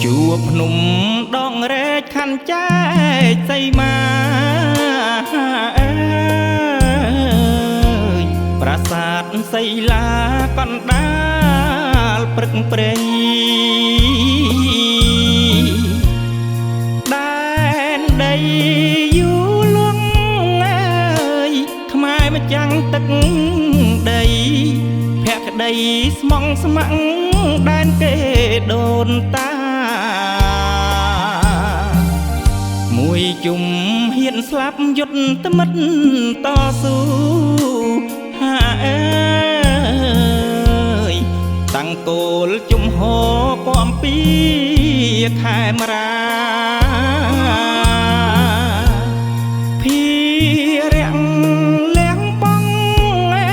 ជួបភ្នំដងរែកខាន់ចែកសីមាអើយប្រាសាទសីឡាកណ្ដាលព្រឹកព្រៃដែនដីយូលងអើយខ្មែរម្ចាំងទឹកដីភក្តីស្មងស្ម័គ្រដែនគេដូនតាមួយជុំហ៊ានស្លាប់យុទ្ធត្មិតតស៊ូហាអើយតាំងគោលជុំហោពំពីខេមរាភីរៈលៀងបងអើ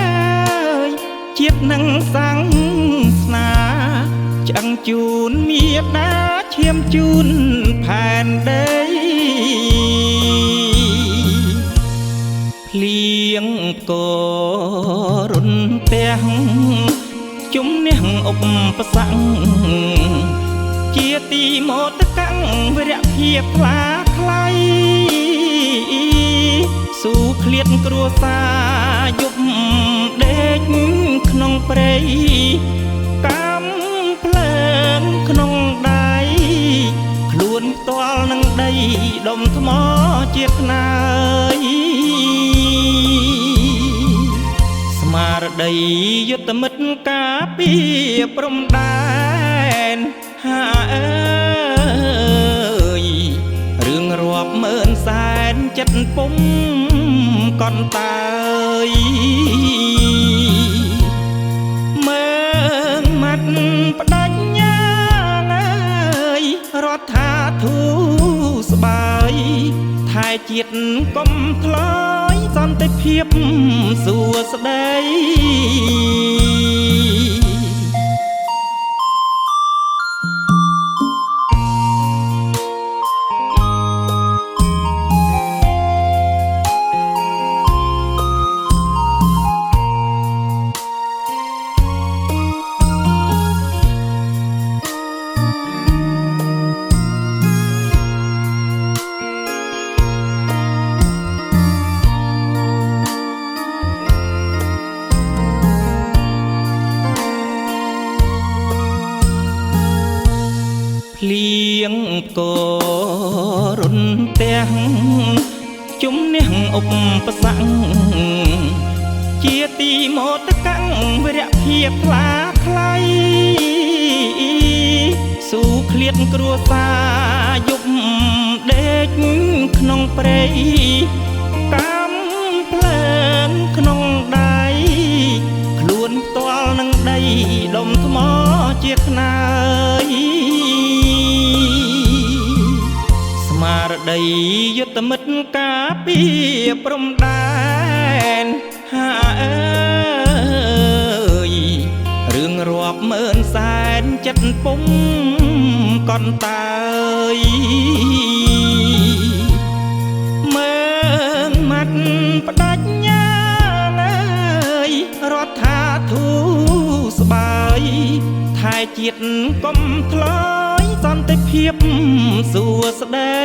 យជាតិនឹងសាំងស្នាឆ្អឹងជូនមេដាឈាមជូនផែនដីភ្លៀងករុនទាំងជំនះឧបសគ្គជាទីមោទកវរៈភាពខ្លាខ្លៃស៊ូឃ្លាតគ្រួសារយប់ដេកក្នុងព្រៃកំភ្លើងក្នុងដៃខ្លួនផ្ទាល់នឹងដីដុំថ្មជាខ្នើយស្មារតីយុទ្ធមិត្តការពារព្រំដែនហាអើយរឿងរាប់ម៉ឺនសែនចិត្តពុំកន្តើយមើងមាត់បដិញ្ញាអើយរដ្ឋាធូស្បើយថែជាតិកុំថ្លៃសន្តិភាពសួស្តីភ្លៀងករុនទាំងជំនះឧបសគ្គជាទីមោទកវរៈភាពខ្លាខ្លៃស៊ូឃ្លាតគ្រួសារយប់ដេកក្នុងព្រៃកំភ្លើងក្នុងដៃខ្លួនផ្ទាល់នឹងដីដុំថ្មជាខ្នើយស្មារតីយុទ្ធមិត្តការពារព្រំដែនហាអើយរឿងរាប់ម៉ឺនសែនចិត្តពុំកន្តើយមើងមាត់បដិញ្ញាអើយរដ្ឋាធូស្បើយថែជាតិកុំថ្លៃសន្តិភាពសួស្តី